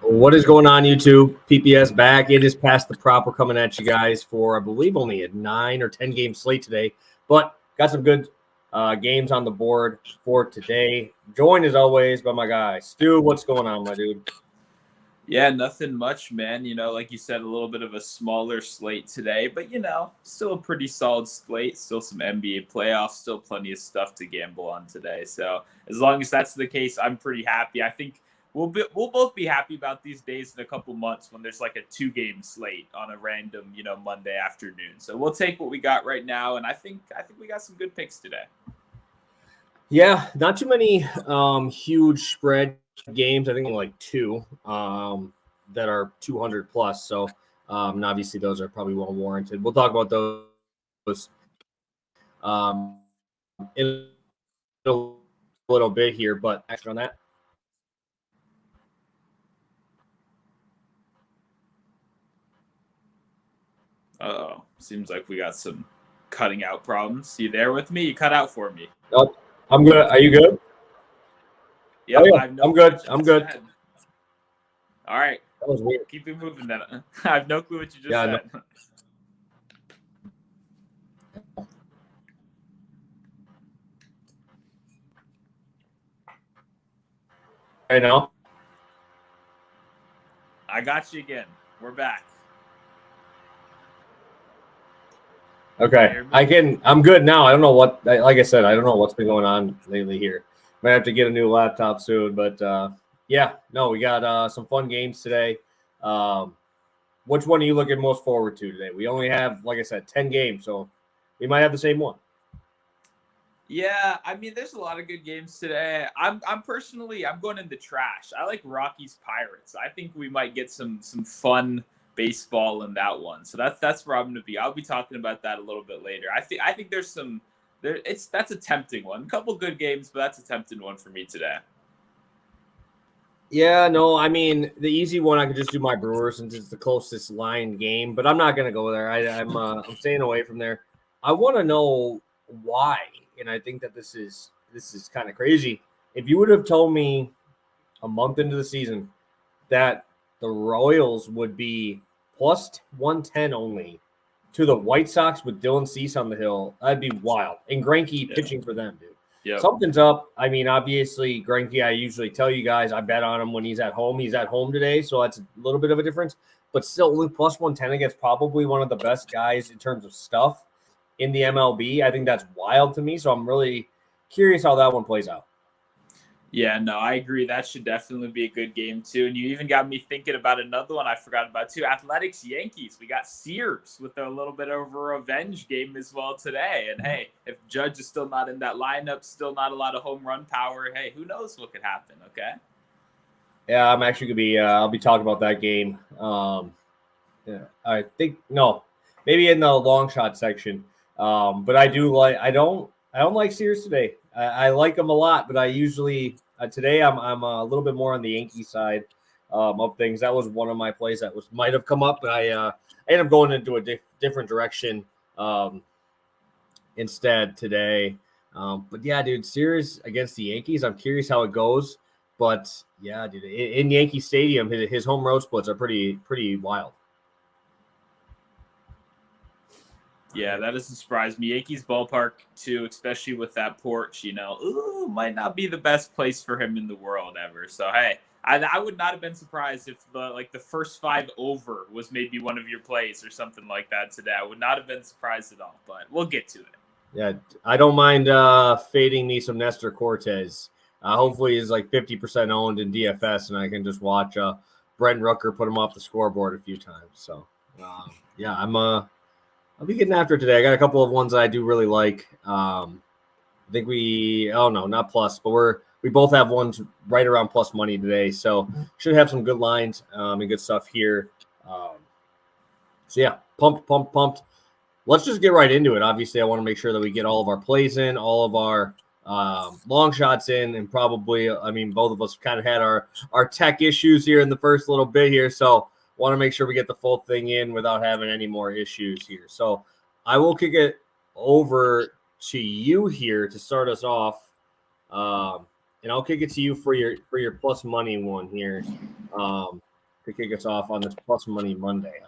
What is going on, YouTube? PPS back. It is past the prop. We're coming at you guys for, I believe, only a 9 or 10 game slate today, but got some good games on the board for today. Joined as always by my guy Stu. What's going on, my dude? Yeah, nothing much, man. Like you said, a little bit of a smaller slate today, but still a pretty solid slate. Still some NBA playoffs. Still plenty of stuff to gamble on today. So as long as that's the case, I'm pretty happy. I think we'll both be happy about these days in a couple months when there's like a 2-game slate on a random Monday afternoon. So we'll take what we got right now, and I think we got some good picks today. Yeah, not too many huge spread games. I think like 2 that are 200 plus. So and obviously those are probably well warranted. We'll talk about those in a little bit here, but extra on that. Uh-oh. Seems like we got some cutting out problems. You there with me? You cut out for me. Oh, I'm good. Are you good? Yep, oh, yeah. I'm good. I'm good. Said. All right. That was weird. Keep it moving then. I have no clue what you just said. No. I know. I got you again. We're back. Okay. I'm good now. I don't know what, like I said, I don't know what's been going on lately here. Might have to get a new laptop soon, but we got some fun games today. Which one are you looking most forward to today? We only have, like I said, 10 games, so we might have the same one. Yeah, I mean, there's a lot of good games today. I'm going in the trash. I like Rockies Pirates. I think we might get some fun baseball in that one. So that's where I'm going to be. I'll be talking about that a little bit later. I think that's a tempting one. A couple good games, but that's a tempting one for me today. Yeah, no, I mean, the easy one, I could just do my Brewers since it's the closest line game, but I'm not going to go there. I'm staying away from there. I want to know why, and I think that this is kind of crazy. If you would have told me a month into the season that the Royals would be plus 110 only to the White Sox with Dylan Cease on the hill, that'd be wild. And Greinke pitching for them, dude. Yep. Something's up. I mean, obviously, Greinke, I usually tell you guys I bet on him when he's at home. He's at home today, so that's a little bit of a difference. But still, only plus 110 against probably one of the best guys in terms of stuff in the MLB. I think that's wild to me, so I'm really curious how that one plays out. Yeah, no, I agree. That should definitely be a good game, too. And you even got me thinking about another one I forgot about, too. Athletics-Yankees. We got Sears with a little bit of a revenge game as well today. And, hey, if Judge is still not in that lineup, still not a lot of home run power, hey, who knows what could happen, okay? Yeah, I'm actually going to be I'll be talking about that game. I think, no, maybe in the long shot section. But I don't like Sears today. I like them a lot, but I usually today I'm a little bit more on the Yankee side of things. That was one of my plays that might have come up, but I ended up going into a different direction instead today. But yeah, dude, Sears against the Yankees. I'm curious how it goes. But yeah, dude, in Yankee Stadium, his home road splits are pretty wild. Yeah, that doesn't surprise me. Yankees ballpark, too, especially with that porch, might not be the best place for him in the world ever. So, hey, I would not have been surprised if the first 5 over was maybe one of your plays or something like that today. I would not have been surprised at all, but we'll get to it. Yeah, I don't mind fading me some Nestor Cortez. Hopefully he's like 50% owned in DFS, and I can just watch Brent Rooker put him off the scoreboard a few times. So, yeah, I'll be getting after it today. I got a couple of ones that I do really like. I think not plus, but we both have ones right around plus money today. So should have some good lines and good stuff here. So yeah, pumped. Let's just get right into it. Obviously, I want to make sure that we get all of our plays in, all of our long shots in, and probably, both of us kind of had our tech issues here in the first little bit here. So want to make sure we get the full thing in without having any more issues here. So I will kick it over to you here to start us off. And I'll kick it to you for your plus money one here. to kick us off on this Plus Money Monday.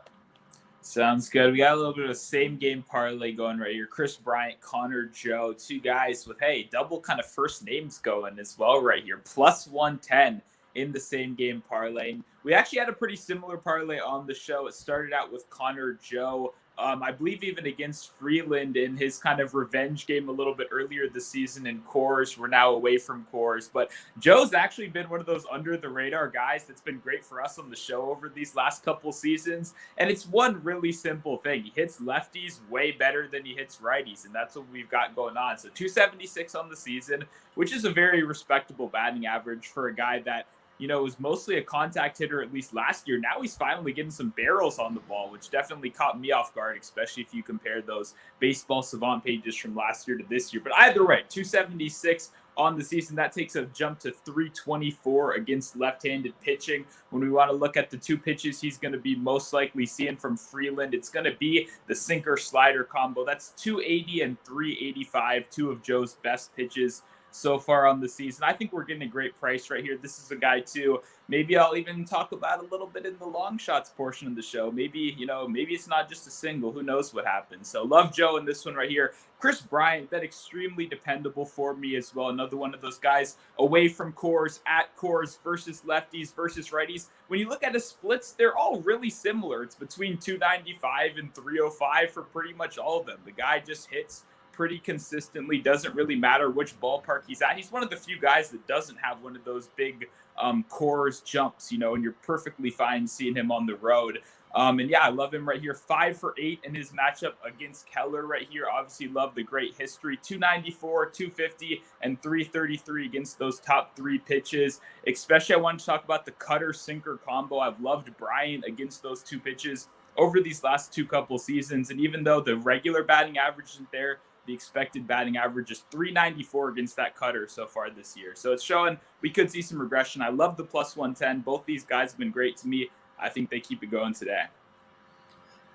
Sounds good. We got a little bit of a same game parlay going right here. Chris Bryant, Connor Joe, two guys with, double kind of first names going as well right here. Plus 110 in the same game parlay. We actually had a pretty similar parlay on the show. It started out with Connor Joe. I believe even against Freeland in his kind of revenge game a little bit earlier this season in Coors. We're now away from Coors. But Joe's actually been one of those under-the-radar guys that's been great for us on the show over these last couple seasons. And it's one really simple thing. He hits lefties way better than he hits righties, and that's what we've got going on. So 276 on the season, which is a very respectable batting average for a guy that was mostly a contact hitter, at least last year. Now he's finally getting some barrels on the ball, which definitely caught me off guard, especially if you compare those baseball savant pages from last year to this year. But either way, 276 on the season. That takes a jump to 324 against left-handed pitching. When we want to look at the two pitches he's going to be most likely seeing from Freeland, it's going to be the sinker-slider combo. That's 280 and 385, two of Joe's best pitches so far on the season. I think we're getting a great price right here. This is a guy too. Maybe I'll even talk about a little bit in the long shots portion of the show. Maybe it's not just a single. Who knows what happens? So love Joe in this one right here. Chris Bryant, that extremely dependable for me as well. Another one of those guys away from Coors, at Coors, versus lefties versus righties. When you look at his splits, they're all really similar. It's between 295 and 305 for pretty much all of them. The guy just hits pretty consistently. Doesn't really matter which ballpark he's at. He's one of the few guys that doesn't have one of those big Coors jumps, and you're perfectly fine seeing him on the road. And yeah, I love him right here. 5 for 8 in his matchup against Keller right here. Obviously love the great history. 294, 250, and 333 against those top three pitches. Especially I want to talk about the cutter sinker combo. I've loved Bryant against those two pitches over these last two couple seasons. And even though the regular batting average isn't there, the expected batting average is 394 against that cutter so far this year. So it's showing we could see some regression. I love the plus 110. Both these guys have been great to me. I think they keep it going today.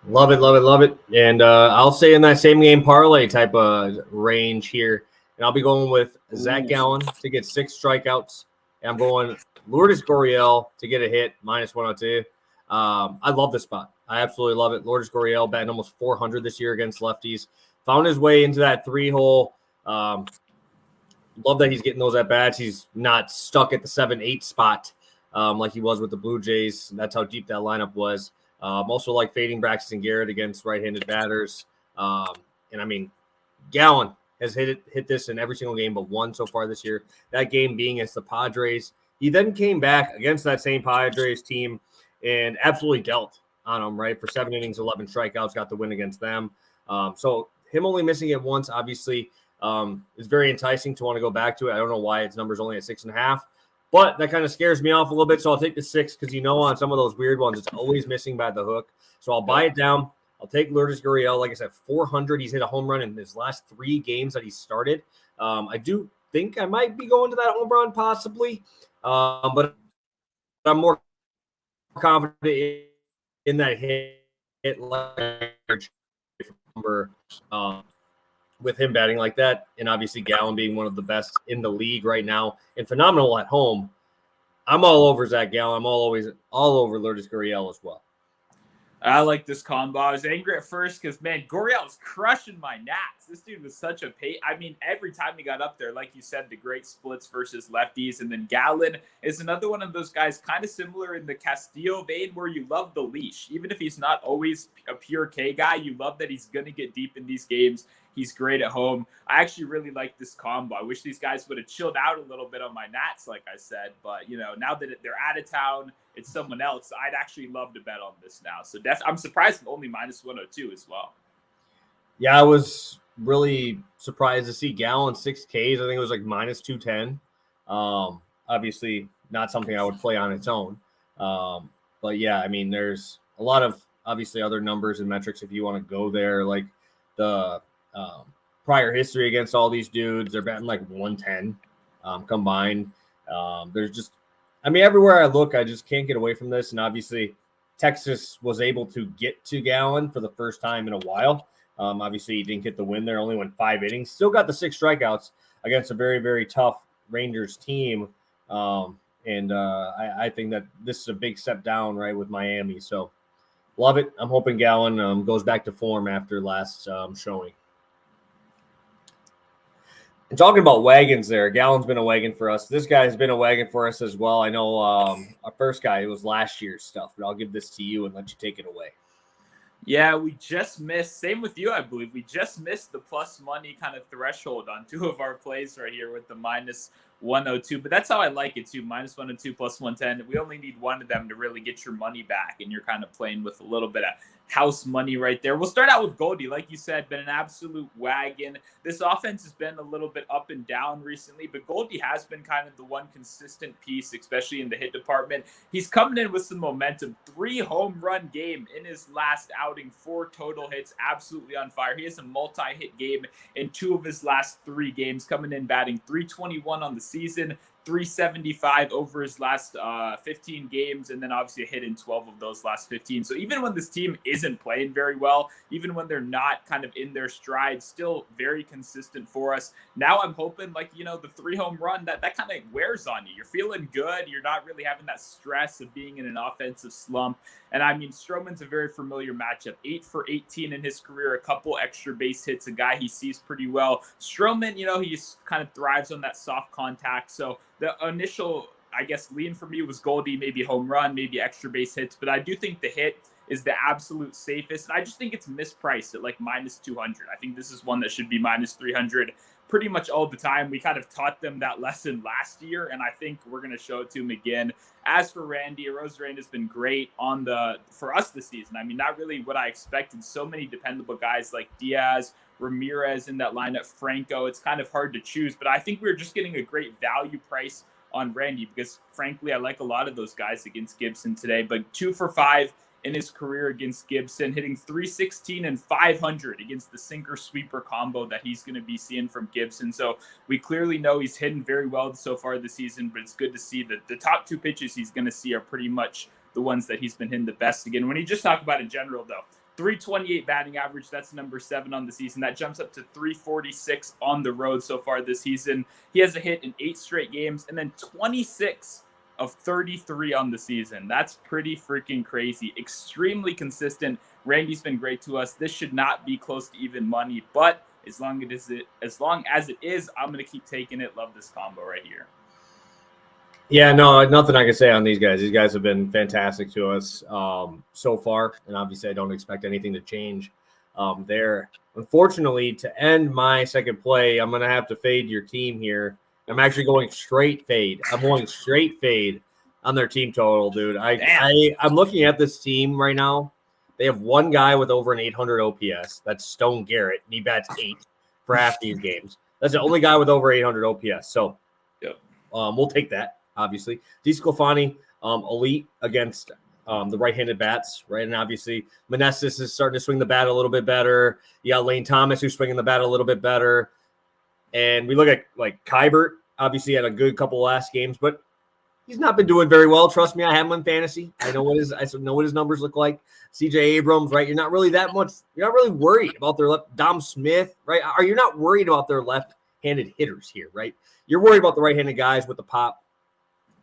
Love it, love it, love it. And I'll say in that same game parlay type of range here, and I'll be going with Zach Gallen to get 6 strikeouts. And I'm going Lourdes Gurriel to get a hit, minus 102. I love this spot. I absolutely love it. Lourdes Gurriel batting almost 400 this year against lefties. Found his way into that 3-hole. Love that he's getting those at-bats. He's not stuck at the 7-8 spot like he was with the Blue Jays. That's how deep that lineup was. Also like fading Braxton Garrett against right-handed batters. Gallen has hit this in every single game but one so far this year. That game being against the Padres. He then came back against that same Padres team and absolutely dealt on them, right? For 7 innings, 11 strikeouts, got the win against them. So him only missing it once, obviously, is very enticing to want to go back to it. I don't know why its number's only at 6.5, but that kind of scares me off a little bit. So I'll take the 6 because on some of those weird ones, it's always missing by the hook. So I'll buy it down. I'll take Lourdes Gurriel. Like I said, 400. He's hit a home run in his last 3 games that he started. I do think I might be going to that home run possibly, but I'm more confident in that hit leverage number with him batting like that, and obviously Gallen being one of the best in the league right now and phenomenal at home. I'm all over Zach Gallen. I'm all over Lourdes Gurriel as well. I like this combo. I was angry at first because, man, Gurriel was crushing my gnats. This dude was such a every time he got up there, like you said, the great splits versus lefties. And then Gallen is another one of those guys kind of similar in the Castillo vein where you love the leash. Even if he's not always a pure K guy, you love that he's going to get deep in these games. He's great at home. I actually really like this combo. I wish these guys would have chilled out a little bit on my gnats, like I said. But, now that they're out of town, it's someone else. I'd actually love to bet on this now. So I'm surprised only minus 102 as well. Yeah, I was really surprised to see Gallen 6 Ks. I think it was like minus 210. Obviously, not something I would play on its own. But yeah, there's a lot of obviously other numbers and metrics if you want to go there, like the prior history against all these dudes. They're batting like 110 combined. There's just, everywhere I look, I just can't get away from this. And obviously, Texas was able to get to Gallen for the first time in a while. Obviously, he didn't get the win there, only went 5 innings. Still got the 6 strikeouts against a very, very tough Rangers team. And I think that this is a big step down, right, with Miami. So love it. I'm hoping Gallen goes back to form after last showing. And talking about wagons there, Gallen's been a wagon for us. This guy has been a wagon for us as well. I know our first guy, it was last year's stuff, but I'll give this to you and let you take it away. Yeah, we just missed, same with you, I believe. We just missed the plus money kind of threshold on two of our plays right here with the minus 102. But that's how I like it too. Minus 102 plus 110. We only need one of them to really get your money back. And you're kind of playing with a little bit of house money right there. We'll start out with Goldie. Like you said, been an absolute wagon. This offense has been a little bit up and down recently, but Goldie has been kind of the one consistent piece, especially in the hit department. He's coming in with some momentum. 3 home run game in his last outing, 4 total hits, absolutely on fire. He has a multi-hit game in 2 of his last 3 games, coming in batting .321 on the season, .375 over his last 15 games, and then obviously a hit in 12 of those last 15. So even when this team isn't playing very well, even when they're not kind of in their stride, still very consistent for us. Now I'm hoping, like, you know, the 3 home run, that kind of wears on you. You're feeling good. You're not really having that stress of being in an offensive slump. And I mean, Stroman's a very familiar matchup. 8 for 18 in his career, a couple extra base hits, a guy he sees pretty well. Stroman, you know, he just kind of thrives on that soft contact. So the initial, I guess, lean for me was Goldie, maybe home run, maybe extra base hits. But I do think the hit is the absolute safest. And I just think it's mispriced at like minus 200. I think this is one that should be minus 300 pretty much all the time. We kind of taught them that lesson last year, and I think we're going to show it to him again. As for Randy, Rosarand has been great for us this season. I mean, not really what I expected. So many dependable guys like Diaz, Ramirez in that lineup, Franco. It's kind of hard to choose, but I think we're just getting a great value price on Randy because, frankly, I like a lot of those guys against Gibson today. But 2 for 5 in his career against Gibson, hitting .316 and 500 against the sinker sweeper combo that he's going to be seeing from Gibson. So we clearly know he's hitting very well so far this season, but it's good to see that the top 2 pitches he's going to see are pretty much the ones that he's been hitting the best again. When you just talk about in general, though, .328 batting average, that's number 7 on the season. That jumps up to .346 on the road so far this season. He has a hit in 8 straight games, and then 26 of 33 on the season. That's pretty freaking crazy. Extremely consistent. Randy's been great to us. This should not be close to even money, but as long as it is, I'm going to keep taking it. Love this combo right here. Yeah, no, nothing I can say on these guys. These guys have been fantastic to us so far, and obviously I don't expect anything to change there. Unfortunately, to end my second play, I'm going to have to fade your team here. I'm actually going straight fade. I'm going straight fade on their team total, dude. I'm looking at this team right now. They have one guy with over an 800 OPS. That's Stone Garrett, and he bats 8 for half these games. That's the only guy with over 800 OPS. So yep. We'll take that, obviously. DeSclafani, elite against the right-handed bats, right? And obviously, Meneses is starting to swing the bat a little bit better. You got Lane Thomas, who's swinging the bat a little bit better. And we look at, like, Kybert, obviously had a good couple last games, but he's not been doing very well. Trust me, I have him in fantasy. I know what his numbers look like. CJ Abrams, right? You're not really worried about their left. Dom Smith, right? You're not worried about their left-handed hitters here, right? You're worried about the right-handed guys with the pop.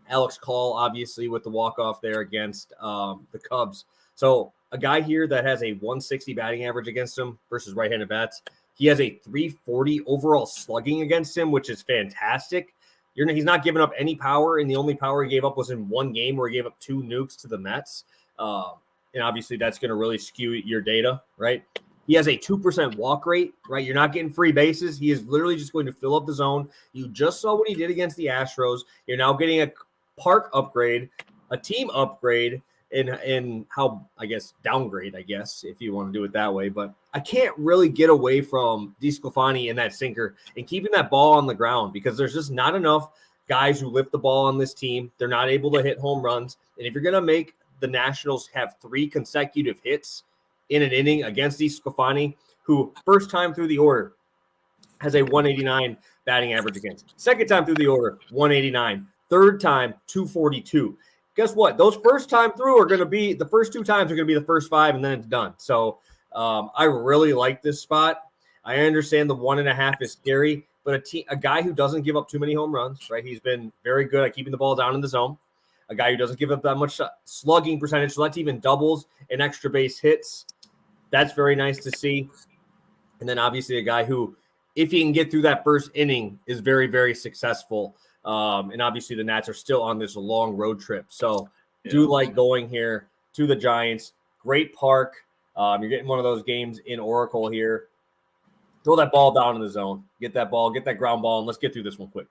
Alex Call, obviously, with the walk-off there against the Cubs. So a guy here that has a 160 batting average against him versus right-handed bats. He has a 340 overall slugging against him, which is fantastic. He's not giving up any power, and the only power he gave up was in one game where he gave up 2 nukes to the Mets. And obviously that's going to really skew your data, right? He has a 2% walk rate, right? You're not getting free bases. He is literally just going to fill up the zone. You just saw what he did against the Astros. You're now getting a park upgrade, a team upgrade, and how, I guess, downgrade, I guess, if you want to do it that way. But I can't really get away from DeSclafani and that sinker and keeping that ball on the ground because there's just not enough guys who lift the ball on this team. They're not able to hit home runs. And if you're going to make the Nationals have 3 consecutive hits in an inning against DeSclafani, who first time through the order has a 189 batting average against. Second time through the order, 189. Third time, 242. Guess what? Those first time through are going to be the first 2 times are going to be the first 5, and then it's done. So I really like this spot. I understand the 1.5 is scary, but a guy who doesn't give up too many home runs, right? He's been very good at keeping the ball down in the zone. A guy who doesn't give up that much slugging percentage, so that's even doubles and extra base hits. That's very nice to see. And then obviously a guy who, if he can get through that first inning, is very, very successful. And obviously the Nats are still on this long road trip. So do like going here to the Giants. Great park. You're getting one of those games in Oracle here. Throw that ball down in the zone. Get that ball, get that ground ball, and let's get through this one quick.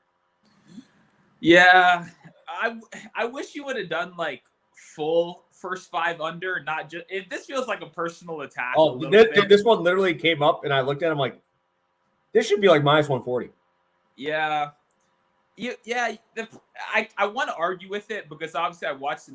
Yeah, I wish you would have done like full first 5 under, not just. This feels like a personal attack. Oh, this one literally came up, and I looked at him like, this should be like minus 140. Yeah. I want to argue with it because obviously I watched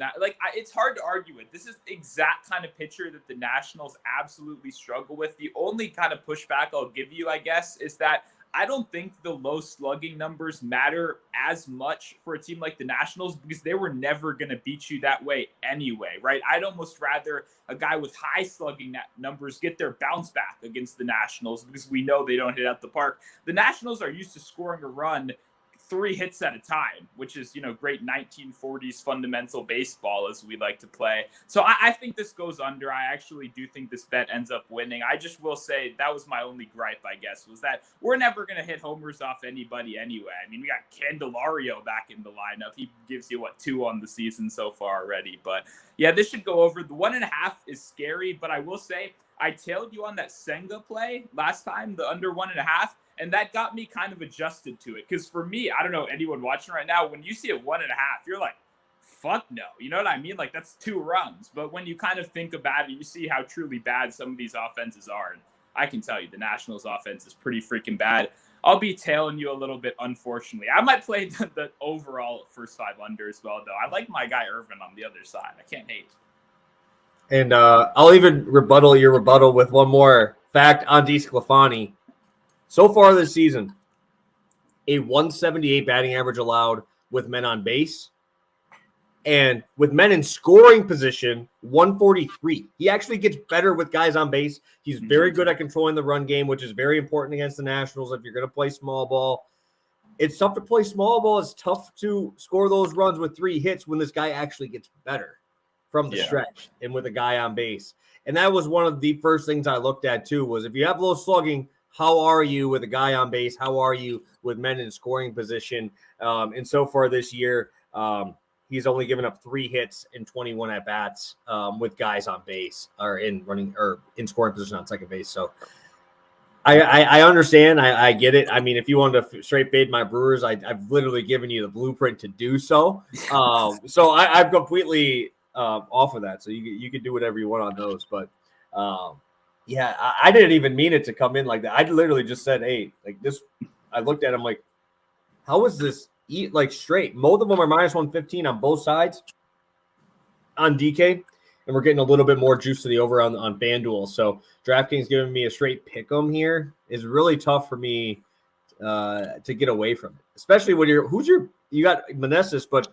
it's hard to argue with. This is the exact kind of pitcher that the Nationals absolutely struggle with. The only kind of pushback I'll give you, I guess, is that I don't think the low slugging numbers matter as much for a team like the Nationals because they were never going to beat you that way anyway, right? I'd almost rather a guy with high slugging numbers get their bounce back against the Nationals because we know they don't hit out the park. The Nationals are used to scoring a run 3 hits at a time, which is, great 1940s fundamental baseball as we like to play. So I think this goes under. I actually do think this bet ends up winning. I just will say that was my only gripe, I guess, was that we're never going to hit homers off anybody anyway. I mean, we got Candelario back in the lineup. He gives you, 2 on the season so far already. But yeah, this should go over. The 1.5 is scary, but I will say I tailed you on that Senga play last time, the under 1.5. And that got me kind of adjusted to it. Because for me, I don't know, anyone watching right now, when you see a 1.5, you're like, fuck no. You know what I mean? Like, that's 2 runs. But when you kind of think about it, you see how truly bad some of these offenses are. And I can tell you, the Nationals offense is pretty freaking bad. I'll be tailing you a little bit, unfortunately. I might play the overall first 5 under as well, though. I like my guy Irvin on the other side. I can't hate. And I'll even rebuttal your rebuttal with one more fact on DeSclafani. So far this season, a 178 batting average allowed with men on base. And with men in scoring position, 143. He actually gets better with guys on base. He's very good at controlling the run game, which is very important against the Nationals if you're going to play small ball. It's tough to play small ball. It's tough to score those runs with 3 hits when this guy actually gets better from the stretch and with a guy on base. And that was one of the first things I looked at, too, was if you have low slugging, how are you with a guy on base? How are you with men in scoring position? And so far this year, he's only given up 3 hits in 21 at bats with guys on base or in scoring position on second base. So I understand. I get it. I mean, if you wanted to straight fade my Brewers, I've literally given you the blueprint to do so. So I'm completely off of that. So you can do whatever you want on those, but. Yeah, I didn't even mean it to come in like that. I literally just said, hey, like this. I looked at him like, how is this straight? Both of them are minus 115 on both sides on DK, and we're getting a little bit more juice to the over on FanDuel. So DraftKings giving me a straight pick 'em here is really tough for me to get away from it, especially when you got Meneses, but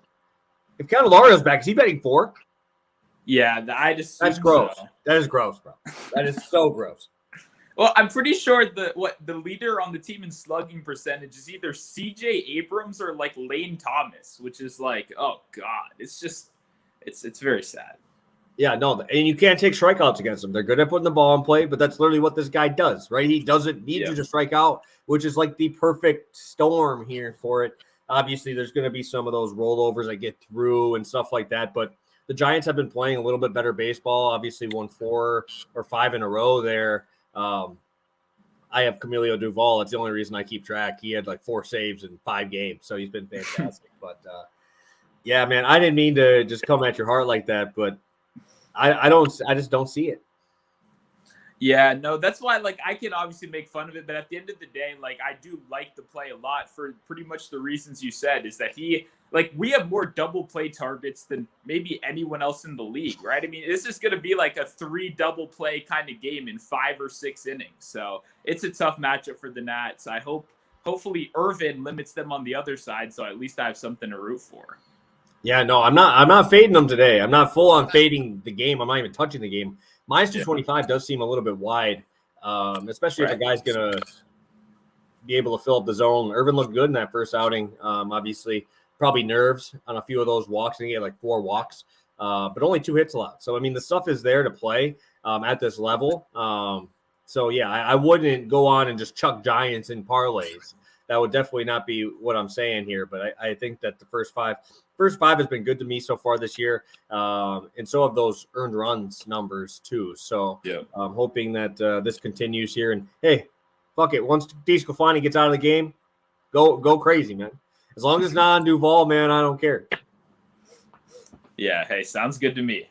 if Candelario's back, is he betting 4? Yeah, that's gross. So. That is gross, bro. That is so gross. Well, I'm pretty sure the leader on the team in slugging percentage is either CJ Abrams or like Lane Thomas, which is like, oh god, it's just it's very sad. Yeah, no, and you can't take strikeouts against them. They're good at putting the ball in play, but that's literally what this guy does, right? He doesn't need you to strike out, which is like the perfect storm here for it. Obviously, there's going to be some of those rollovers that get through and stuff like that, but the Giants have been playing a little bit better baseball. Obviously, won 4 or 5 in a row there. I have Camilo Duvall. That's the only reason I keep track. He had like 4 saves in 5 games, so he's been fantastic. But yeah, man, I didn't mean to just come at your heart like that, but I just don't see it. Yeah, no, that's why, like, I can obviously make fun of it, but at the end of the day, like, I do like the play a lot for pretty much the reasons you said, is that we have more double play targets than maybe anyone else in the league, right? I mean, this is going to be like a 3 double play kind of game in 5 or 6 innings. So it's a tough matchup for the Nats. Hopefully Irvin limits them on the other side, so at least I have something to root for. Yeah, no, I'm not fading them today. I'm not full on fading the game. I'm not even touching the game. Minus 225 does seem a little bit wide, especially if a guy's going to be able to fill up the zone. Irvin looked good in that first outing. Obviously, probably nerves on a few of those walks, and he had like 4 walks, but only 2 hits allowed. So, I mean, the stuff is there to play at this level. So, yeah, I wouldn't go on and just chuck Giants in parlays. That would definitely not be what I'm saying here, but I think that the first five has been good to me so far this year, and so have those earned runs numbers too. So I'm hoping that this continues here. And hey, fuck it, once DeSclafani gets out of the game, go crazy, man. As long as it's not on Duvall, man, I don't care. Yeah, hey, sounds good to me.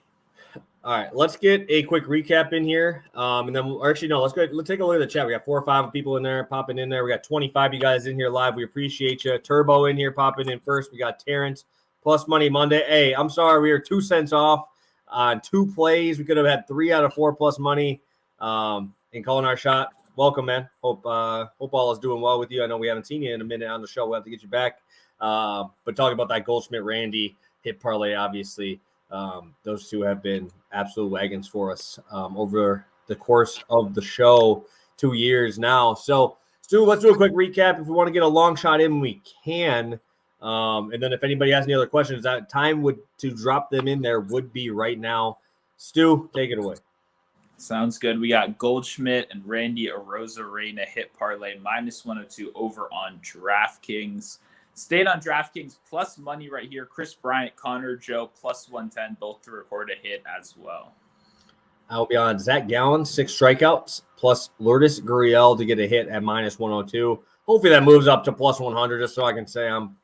All right, let's get a quick recap in here. And then, let's take a look at the chat. We got 4 or 5 people in there popping in there. We got 25 you guys in here live. We appreciate you. Turbo in here popping in first. We got Terrence, Plus Money Monday. Hey, I'm sorry, we were 2 cents off on 2 plays. We could have had 3 out of 4 plus money in calling our shot. Welcome, man. Hope all is doing well with you. I know we haven't seen you in a minute on the show. We'll have to get you back. But talking about that Goldschmidt Randy hit parlay, obviously. Those 2 have been absolute wagons for us over the course of the show, 2 years now. So, Stu, let's do a quick recap. If we want to get a long shot in, we can. And then if anybody has any other questions, that time to drop them in there would be right now. Stu, take it away. Sounds good. We got Goldschmidt and Randy Arozarena hit parlay -102 over on DraftKings. Stayed on DraftKings plus money right here. Chris Bryant, Connor Joe +110, both to record a hit as well. I'll be on Zach Gallen, 6 strikeouts, plus Lourdes Gurriel to get a hit at -102. Hopefully that moves up to +100 just so I can say I'm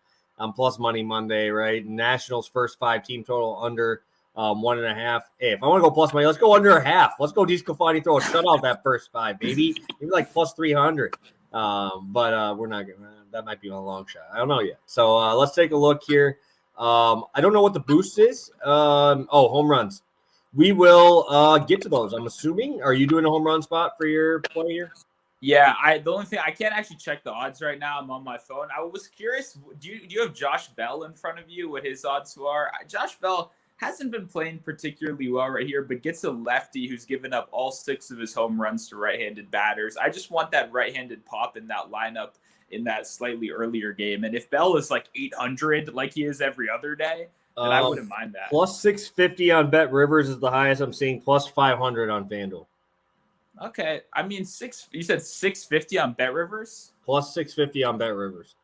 plus money Monday, right? Nationals first 5 team total under 1.5. Hey, if I want to go plus money, let's go under a half. Let's go DeSclafani throw a shutout that first 5, baby. Maybe like +300. But we're not going to. That might be a long shot. I don't know yet. So let's take a look here. I don't know what the boost is. Home runs. We will get to those. I'm assuming. Are you doing a home run spot for your play here? Yeah, the only thing I can't actually check the odds right now. I'm on my phone. I was curious. Do you have Josh Bell in front of you? What his odds are? Josh Bell hasn't been playing particularly well right here, but gets a lefty who's given up all 6 of his home runs to right-handed batters. I just want that right-handed pop in that lineup in that slightly earlier game. And if Bell is like 800 like he is every other day, then I wouldn't mind that. +650 on Bet Rivers is the highest I'm seeing. +500 on FanDuel. Okay. I mean, you said 650 on Bet Rivers? +650 on Bet Rivers.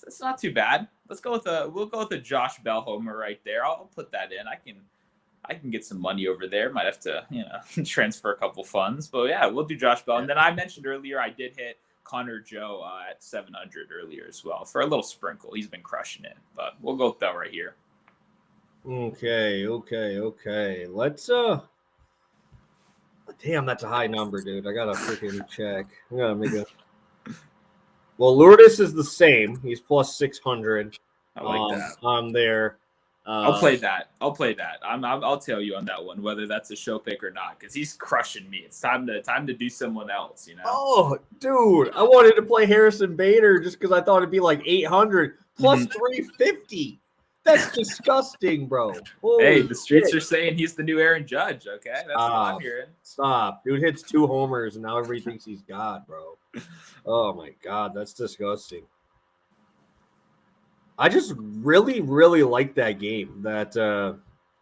That's not too bad. We'll go with a Josh Bell homer right there. I'll put that in. I can get some money over there. Might have to, transfer a couple funds. But yeah, we'll do Josh Bell. And then I mentioned earlier I did hit Connor Joe at 700 earlier as well for a little sprinkle. He's been crushing it, but we'll go with Bell right here. Okay. Let's damn, that's a high number, dude. I gotta freaking check. I gotta make a. Well, Lourdes is the same. He's +600. I like that. On there. I'll play that. I'll tell you on that one whether that's a show pick or not because he's crushing me. It's time to do someone else. Oh, dude, I wanted to play Harrison Bader just because I thought it'd be like 800 plus 350. That's disgusting, bro. Holy hey, the streets shit. are saying he's the new Aaron Judge. Okay, that's what I'm hearing. Stop, dude. Hits 2 homers and now everybody thinks he's God, bro. Oh my God, that's disgusting. I just really, really like that game, that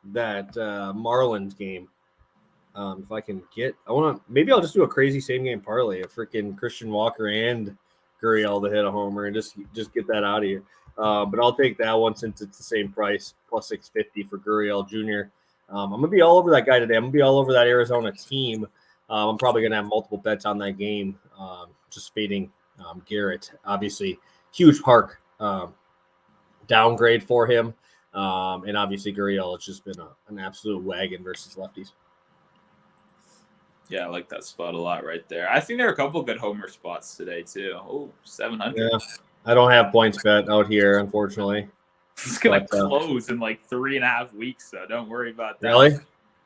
Marlins game. If I can maybe I'll just do a crazy same game parlay of freaking Christian Walker and Gurriel to hit a homer and just get that out of here. But I'll take that one since it's the same price, +650 for Gurriel Jr. I'm gonna be all over that guy today. I'm gonna be all over that Arizona team. I'm probably gonna have multiple bets on that game. Just fading Garrett, obviously, huge park. Downgrade for him. And obviously Gurriel, it's just been an absolute wagon versus lefties. Yeah, I like that spot a lot right there. I think there are a couple good homer spots today too. Oh, 700. Yeah, I don't have points bet out here, unfortunately. It's going to close in like 3.5 weeks, so don't worry about that. Really?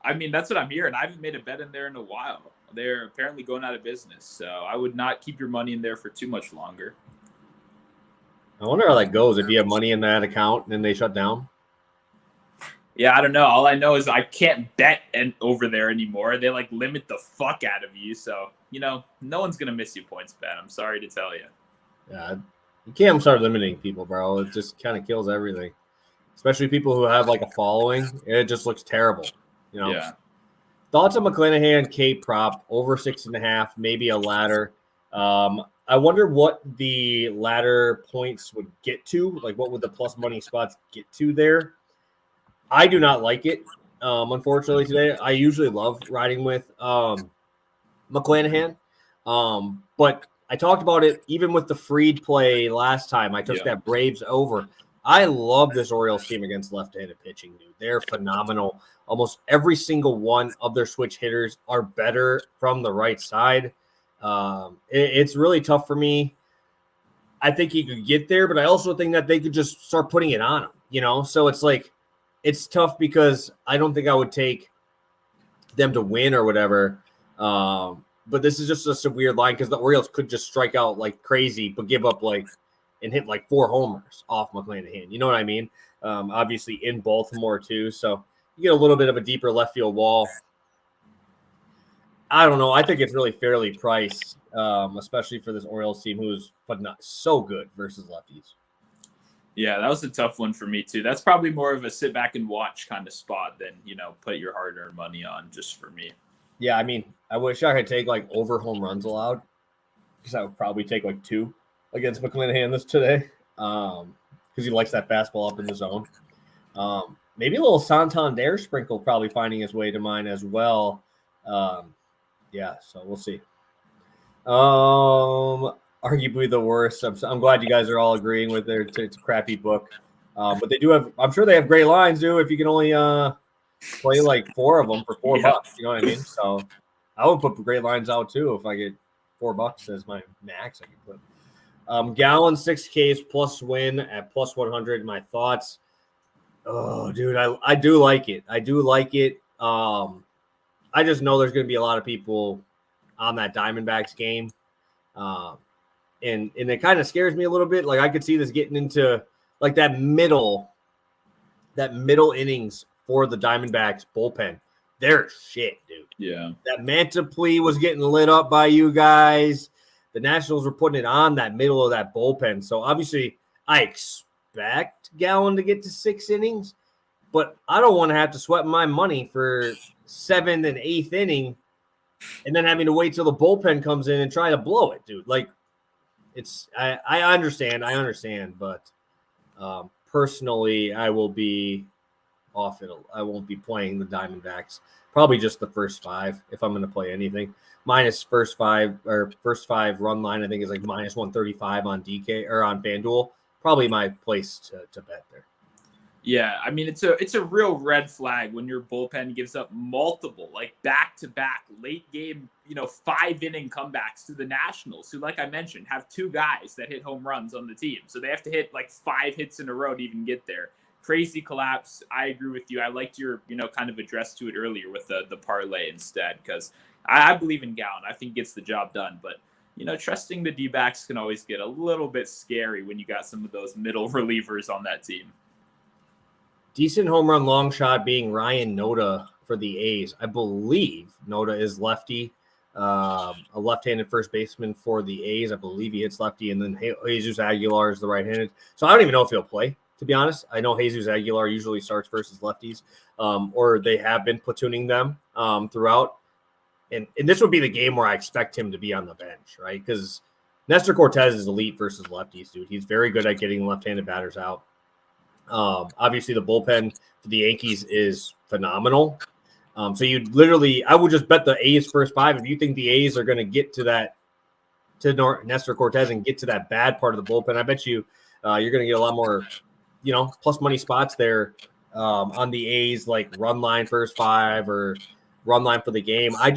I mean, that's what I'm hearing. I haven't made a bet in there in a while. They're apparently going out of business, so I would not keep your money in there for too much longer. I wonder how that goes if you have money in that account and then they shut down. Yeah, I don't know. All I know is I can't bet over there anymore. They like limit the fuck out of you. So, no one's going to miss you points bet. I'm sorry to tell you. Yeah, you can't start limiting people, bro. It just kind of kills everything, especially people who have like a following. It just looks terrible, you know. Yeah. Thoughts on McClanahan K prop over 6.5, maybe a ladder. I wonder what the ladder points would get to. Like, what would the plus money spots get to there? I do not like it. Unfortunately, today I usually love riding with McClanahan, but I talked about it even with the Freed play last time. I took that Braves over. I love this Orioles team against left-handed pitching, dude. They're phenomenal. Almost every single one of their switch hitters are better from the right side. It's really tough for me. I think he could get there, but I also think that they could just start putting it on him, you know? So it's like, it's tough because I don't think I would take them to win or whatever. But this is just a weird line because the Orioles could just strike out like crazy, but give up like and hit like 4 homers off McClanahan. You know what I mean? Obviously in Baltimore too. So you get a little bit of a deeper left field wall. I don't know. I think it's really fairly priced, especially for this Orioles team who's not so good versus lefties. Yeah, that was a tough one for me too. That's probably more of a sit back and watch kind of spot than, put your hard-earned money on, just for me. Yeah, I mean, I wish I could take like over home runs allowed because I would probably take like 2 against McClanahan this today because he likes that fastball up in the zone. Maybe a little Santander sprinkle probably finding his way to mine as well. Yeah, so we'll see. Arguably the worst. I'm glad you guys are all agreeing with their it's a crappy book. But they do have, I'm sure they have great lines, dude, if you can only play like 4 of them for $4. You know what I mean? So I would put great lines out too if I get $4 as my max I can put. Gallon 6Ks plus win at plus 100. My thoughts. Oh, dude, I do like it. I do like it. I just know there's going to be a lot of people on that Diamondbacks game. And it kind of scares me a little bit. Like I could see this getting into like that middle innings for the Diamondbacks bullpen. They're shit, dude. Yeah. That Manta plea was getting lit up by you guys. The Nationals were putting it on that middle of that bullpen. So obviously I expect Gallen to get to 6 innings, but I don't want to have to sweat my money for 7th and 8th inning and then having to wait till the bullpen comes in and try to blow it, dude. Like I understand, but personally, I will be off it. I won't be playing the Diamondbacks. Probably just the first 5 if I'm going to play anything. Minus first 5 run line, I think is like minus 135 on DK or on FanDuel. Probably my place to bet there. Yeah, I mean it's a real red flag when your bullpen gives up multiple like back-to-back late game, 5-inning comebacks to the Nationals, who, like I mentioned, have 2 guys that hit home runs on the team. So they have to hit like 5 hits in a row to even get there. Crazy collapse. I agree with you. I liked your, kind of address to it earlier with the parlay instead, because I believe in Gallen. I think he gets the job done, but trusting the D-backs can always get a little bit scary when you got some of those middle relievers on that team. Decent home run long shot being Ryan Noda for the A's. I believe Noda is lefty, a left-handed first baseman for the A's. I believe he hits lefty, and then Jesus Aguilar is the right-handed. So I don't even know if he'll play, to be honest. I know Jesus Aguilar usually starts versus lefties, or they have been platooning them throughout. And this would be the game where I expect him to be on the bench, right? Because Nestor Cortez is elite versus lefties, dude. He's very good at getting left-handed batters out. Obviously, the bullpen for the Yankees is phenomenal. So I would just bet the A's first 5. If you think the A's are going to get to Nestor Cortez and get to that bad part of the bullpen, I bet you you're going to get a lot more, plus money spots there on the A's, like run line first 5 or run line for the game. I've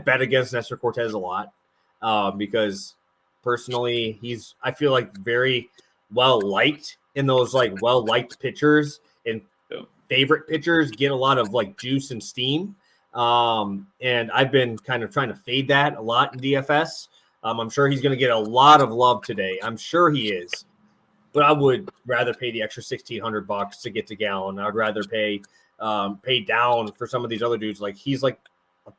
bet against Nestor Cortez a lot because personally, I feel like very well liked. And those like well-liked pitchers and favorite pitchers get a lot of like juice and steam. And I've been kind of trying to fade that a lot in DFS. I'm sure he's going to get a lot of love today. I'm sure he is. But I would rather pay the extra $1,600 to get to Gallen. I'd rather pay down for some of these other dudes. Like he's like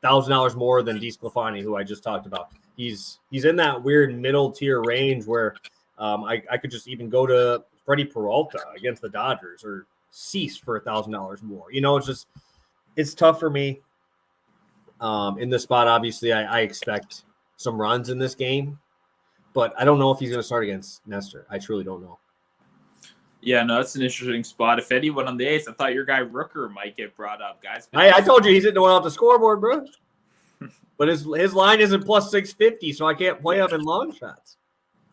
$1,000 more than DeSclafani, who I just talked about. he's in that weird middle tier range where I could just even go to Freddie Peralta against the Dodgers or Cease for $1,000 more. It's tough for me. In this spot, obviously, I expect some runs in this game, but I don't know if he's going to start against Nestor. I truly don't know. Yeah, no, that's an interesting spot. If anyone on the A's, I thought your guy Rooker might get brought up, guys. I told you he's hitting one off the scoreboard, bro. But his line isn't plus 650, so I can't play him in long shots.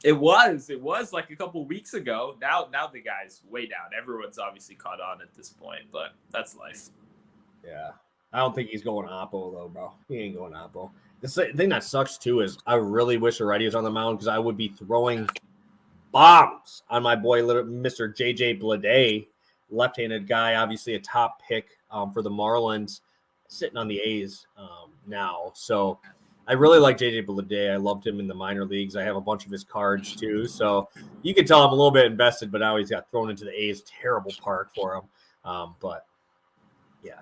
It was like a couple weeks ago. Now the guy's way down. Everyone's obviously caught on at this point, but that's life. Yeah. I don't think he's going Oppo, though, bro. He ain't going Oppo. The thing that sucks, too, is I really wish Reddy was on the mound because I would be throwing bombs on my boy, Mr. J.J. Bleday, left-handed guy, obviously a top pick for the Marlins, sitting on the A's now. So I really like J.J. Bleday. I loved him in the minor leagues. I have a bunch of his cards, too. So you can tell I'm a little bit invested, but now he's got thrown into the A's terrible park for him. But, yeah.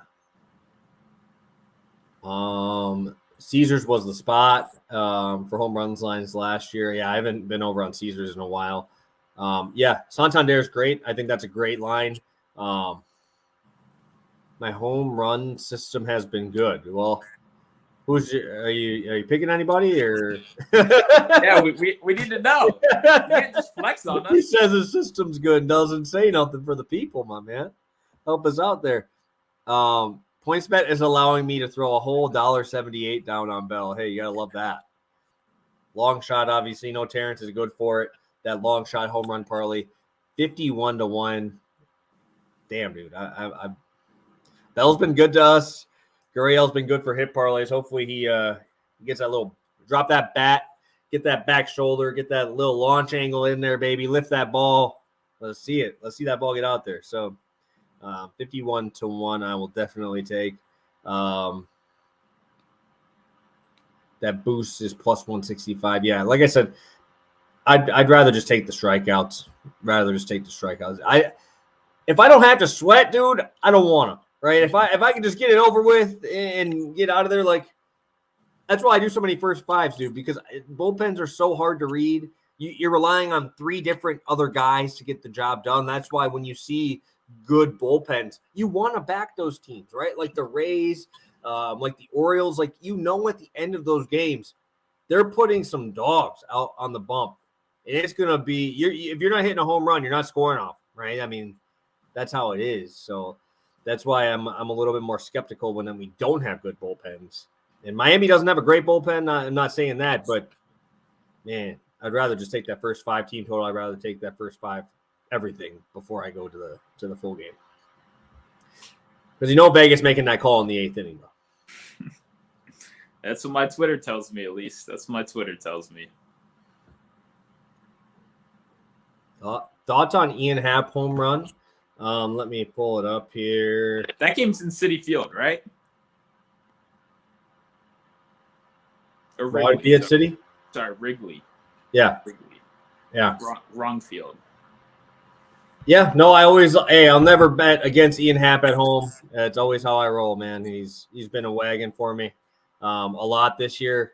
Caesars was the spot for home runs lines last year. Yeah, I haven't been over on Caesars in a while. Santander is great. I think that's a great line. My home run system has been good. Well, are you picking anybody or? Yeah, we need to know. You can't just flex on us. He says his system's good and doesn't say nothing for the people, my man. Help us out there. PointsBet is allowing me to throw a whole $1.78 down on Bell. Hey, you gotta love that. Long shot, obviously. No Terrence is good for it. That long shot home run parlay, 51-1. Damn, dude. Bell's been good to us. Gurriel's been good for hit parlays. Hopefully he gets that little drop that bat, get that back shoulder, get that little launch angle in there, baby. Lift that ball. Let's see it. Let's see that ball get out there. So 51-1, I will definitely take. That boost is plus 165. Yeah, like I said, I'd rather just take the strikeouts. If I don't have to sweat, dude, I don't want to. Right? If I can just get it over with and get out of there, like that's why I do so many first fives, dude. Because bullpens are so hard to read. You're relying on 3 different other guys to get the job done. That's why when you see good bullpens, you want to back those teams, right? Like the Rays, like the Orioles, like at the end of those games, they're putting some dogs out on the bump. And it's gonna be if you're not hitting a home run, you're not scoring off, right? I mean, that's how it is. So that's why I'm a little bit more skeptical when we don't have good bullpens. And Miami doesn't have a great bullpen. I'm not saying that, but man, I'd rather just take that first 5 team total. I'd rather take that first 5 everything before I go to the full game. Because Vegas making that call in the 8th inning, though. That's what my Twitter tells me, at least. That's what my Twitter tells me. Thoughts on Ian Happ home run? Let me pull it up here. That game's in Citi Field, right? Or Wrigley, City? Sorry, Wrigley. Yeah. Wrigley. Yeah. Wrong field. Yeah, no, I'll never bet against Ian Happ at home. It's always how I roll, man. He's been a wagon for me a lot this year.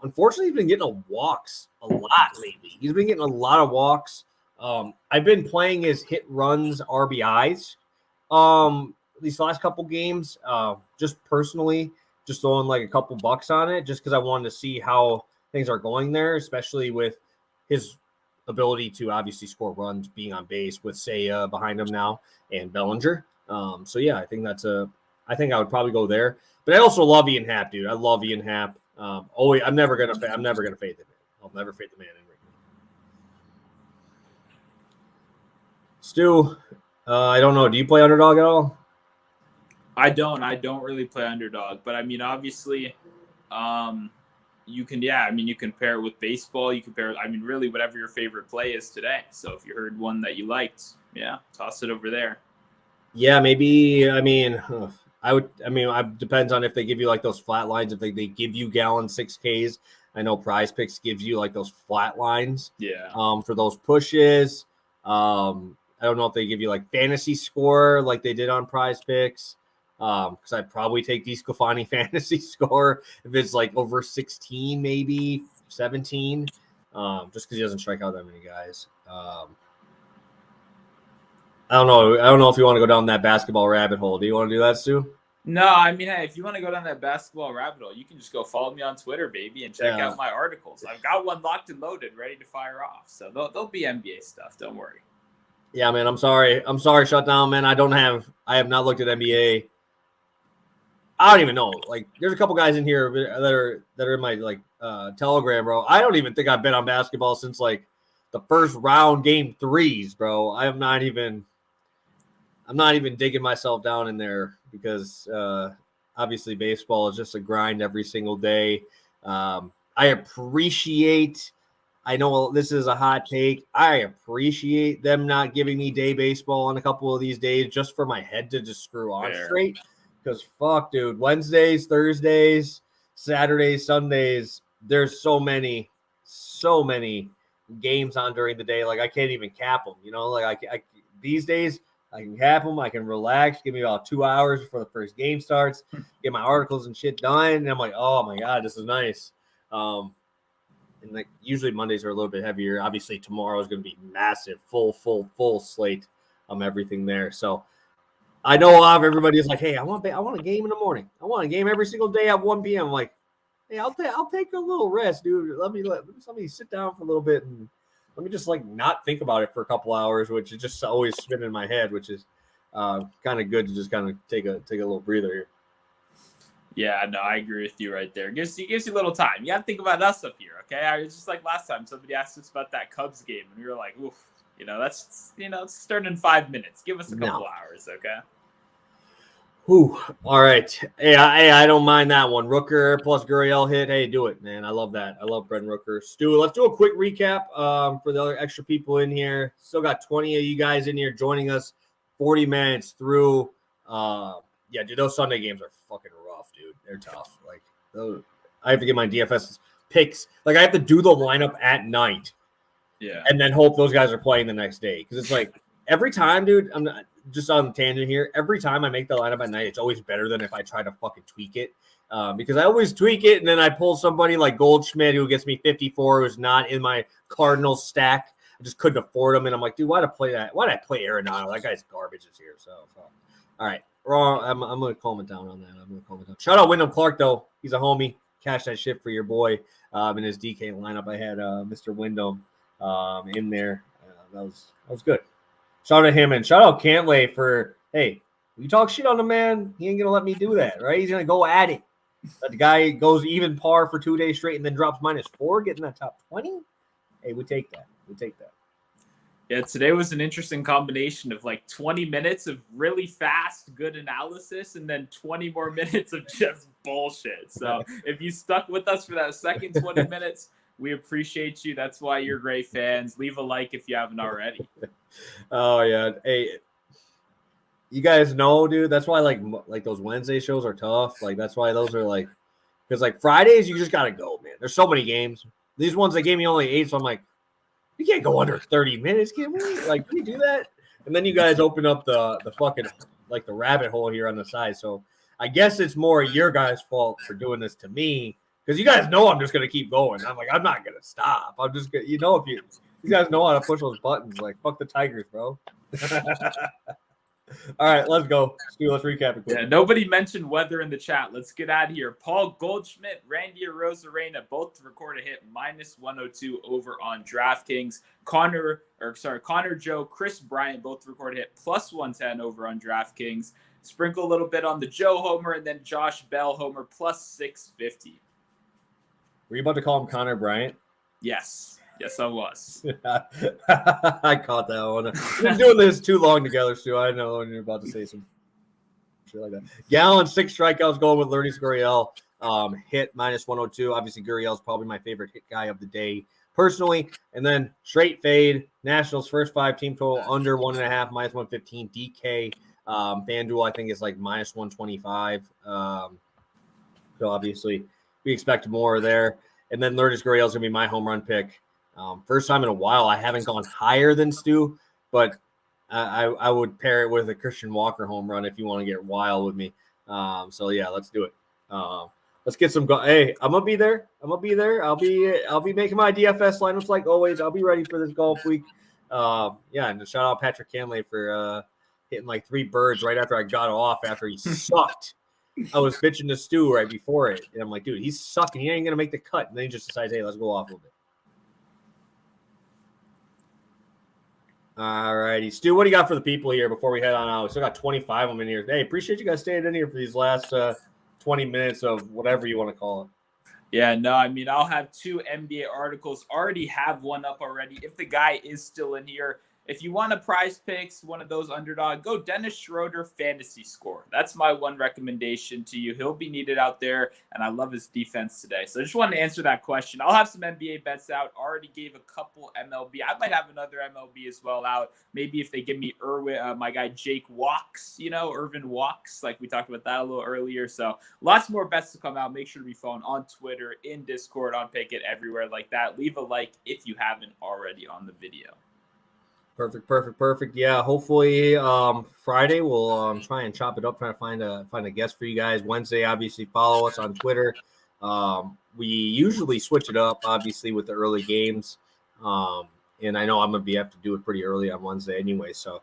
Unfortunately, he's been getting walks a lot lately. He's been getting a lot of walks. I've been playing his hit runs RBIs these last couple games, just personally, just throwing like a couple bucks on it just because I wanted to see how things are going there, especially with his ability to obviously score runs, being on base with Seiya behind him now and Bellinger. So yeah, I think I would probably go there. But I also love Ian Happ, dude. I love Ian Happ. I'm never gonna fade the man. I'll never fade the man in Wrigley. Stu, I don't know. Do you play underdog at all? I don't really play underdog, but I mean, obviously, you can pair it with baseball. You can pair it, really whatever your favorite play is today. So if you heard one that you liked, toss it over there. Yeah, maybe. It depends on if they give you like those flat lines. If they give you gallon 6Ks, I know Prize Picks gives you like those flat lines. Yeah. For those pushes. I don't know if they give you like fantasy score like they did on Prize Picks. because I'd probably take DeSclafani fantasy score if it's like over 16, maybe 17, just because he doesn't strike out that many guys. I don't know. I don't know if you want to go down that basketball rabbit hole. Do you want to do that, Stu? No, I mean, hey, if you want to go down that basketball rabbit hole, you can just go follow me on Twitter, baby, and check out my articles. I've got one locked and loaded, ready to fire off. So there'll be NBA stuff. Don't worry. Yeah, man. I'm sorry, Shutdown, man. I have not looked at NBA. I don't even know. Like, there's a couple guys in here that are in my like Telegram, bro. I don't even think I've been on basketball since like the first round, game 3s, bro. I'm not even digging myself down in there because obviously baseball is just a grind every single day. I appreciate. I know this is a hot take. I appreciate them not giving me day baseball on a couple of these days just for my head to just screw on straight. Because fuck, dude, Wednesdays, Thursdays, Saturdays, Sundays, there's so many games on during the day. Like, I can't even cap them, you know? Like, I these days, I can cap them. I can relax. Give me about 2 hours before the first game starts. Get my articles and shit done. And I'm like, oh, my God, this is nice. And like usually Mondays are a little bit heavier. Obviously, tomorrow is going to be massive, full slate. Everything there. So I know everybody is like, hey, I want a game in the morning. I want a game every single day at 1 p.m. I'm like, hey, I'll take a little rest, dude. Let me sit down for a little bit and let me just like not think about it for a couple hours, which is just always spinning in my head, which is kind of good to just kind of take a little breather here. Yeah, no, I agree with you right there. It gives you a little time. You got to think about us up here, okay? I was just like last time somebody asked us about that Cubs game, and we were like, oof, that's it's starting in 5 minutes. Give us a couple hours, okay? Ooh, all right. Hey, I don't mind that one. Rooker plus Gurriel hit. Hey, do it, man. I love that. I love Brent Rooker. Stu, let's do a quick recap for the other extra people in here. Still got 20 of you guys in here joining us 40 minutes through. Yeah, dude, those Sunday games are fucking rough, dude. They're tough. Like, I have to get my DFS picks. Like, I have to do the lineup at night. Yeah. And then hope those guys are playing the next day. Because it's like every time, dude, I'm not just on the tangent here. Every time I make the lineup at night, it's always better than if I try to fucking tweak it. Because I always tweak it and then I pull somebody like Goldschmidt who gets me 54, who's not in my Cardinals stack. I just couldn't afford him. And I'm like, dude, why'd I play that? Why'd I play Arenado? That guy's garbage this year. So. All right. Wrong. I'm going to calm it down on that. Shout out Wyndham Clark, though. He's a homie. Cash that shit for your boy. In his DK lineup, I had Mr. Wyndham in there. That was good. Shout out to him and shout out Cantlay for, hey, you talk shit on the man, he ain't going to let me do that, right? He's going to go at it. But the guy goes even par for 2 days straight and then drops -4, getting that top 20. Hey, we take that. Yeah, today was an interesting combination of like 20 minutes of really fast, good analysis and then 20 more minutes of just bullshit. So if you stuck with us for that second 20 minutes, we appreciate you. That's why you're great fans. Leave a like if you haven't already. Oh, yeah. Hey, you guys know, dude, that's why like those Wednesday shows are tough. Like, that's why those are like – because like Fridays, you just got to go, man. There's so many games. These ones, they gave me only 8, so I'm like, you can't go under 30 minutes, can we? Like, can we do that? And then you guys open up the fucking like the rabbit hole here on the side. So I guess it's more your guys' fault for doing this to me because you guys know I'm just gonna keep going. I'm like, I'm not gonna stop. I'm just gonna, if you guys know how to push those buttons, like fuck the Tigers, bro. All right, let's go. Let's recap it quick. Yeah, nobody mentioned weather in the chat. Let's get out of here. Paul Goldschmidt, Randy Arozarena, both record a hit -102 over on DraftKings. Connor Joe, Chris Bryant both record a hit +110 over on DraftKings. Sprinkle a little bit on the Joe homer and then Josh Bell homer +650. Were you about to call him Connor Bryant? Yes, I was. I caught that one. We've been doing this too long together, Stu. I know when you're about to say some shit like that. Gallon, 6 strikeouts going with Lourdes Gurriel. Hit -102. Obviously, Gurriel's probably my favorite hit guy of the day personally. And then straight fade. Nationals first 5 team total under 1.5, -115. DK. FanDuel, I think, is like -125. So obviously, we expect more there. And then Lourdes Gurriel's going to be my home run pick. First time in a while, I haven't gone higher than Stu, but I would pair it with a Christian Walker home run if you want to get wild with me. So yeah, let's do it. Let's get some. Hey, I'm gonna be there. I'll be making my DFS lineups like always. I'll be ready for this golf week. Yeah, and shout out Patrick Cantlay for hitting like 3 birds right after I got off after he sucked. I was bitching to Stu right before it, and I'm like, dude, he's sucking. He ain't gonna make the cut. And then he just decides, hey, let's go off a little bit. All righty, Stu, what do you got for the people here before we head on out? We still got 25 of them in here. Hey, appreciate you guys staying in here for these last 20 minutes of whatever you want to call it. Yeah, no, I mean, I'll have 2 NBA articles. Already have one up already. If the guy is still in here, if you want a prize picks, one of those underdog, go Dennis Schroeder fantasy score. That's my one recommendation to you. He'll be needed out there, and I love his defense today. So I just wanted to answer that question. I'll have some NBA bets out. Already gave a couple MLB. I might have another MLB as well out. Maybe if they give me my guy Jake Walks, Irvin Walks, like we talked about that a little earlier. So lots more bets to come out. Make sure to be following on Twitter, in Discord, on Pick'It, everywhere like that. Leave a like if you haven't already on the video. Perfect. Yeah, hopefully Friday we'll try and chop it up, try to find a guest for you guys. Wednesday, obviously, follow us on Twitter. We usually switch it up, obviously, with the early games. And I know I'm going to have to do it pretty early on Wednesday anyway. So,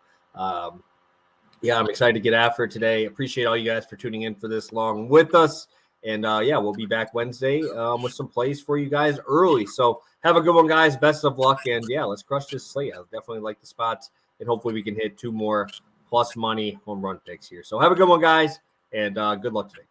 yeah, I'm excited to get after it today. Appreciate all you guys for tuning in for this long with us. And, yeah, we'll be back Wednesday with some plays for you guys early. So have a good one, guys. Best of luck. And, yeah, let's crush this slate. I definitely like the spots. And hopefully we can hit 2 more plus money home run picks here. So have a good one, guys. And good luck today.